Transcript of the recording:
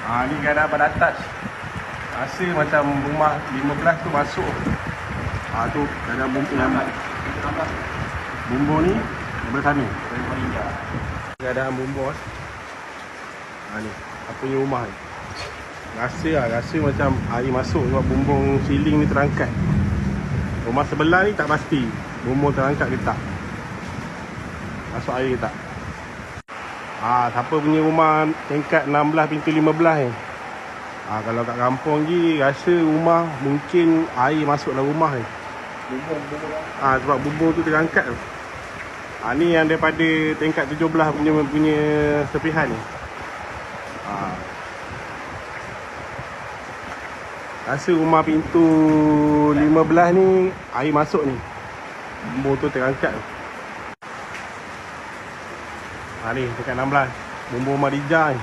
Ni keadaan pada atas. Rasa macam rumah 15 tu masuk. Tu keadaan bumbung ni sebelah sana. Keadaan bumbung ni apa ni rumah ni. Rasa macam air masuk sebab bumbung siling ni terangkat. Rumah sebelah ni tak pasti bumbung terangkat ke tak, masuk air ke tak. Siapa punya rumah tingkat 16 pintu 15 ni, kalau kat kampung je rasa rumah mungkin air masuk dalam rumah ni. Sebab bumbung tu terangkat tu. Ni yang daripada tingkat 17 punya serpihan ni. Rasa rumah pintu 15 ni air masuk ni. Bumbung tu terangkat tu. Ni dekat 16 bumbung Madija ni.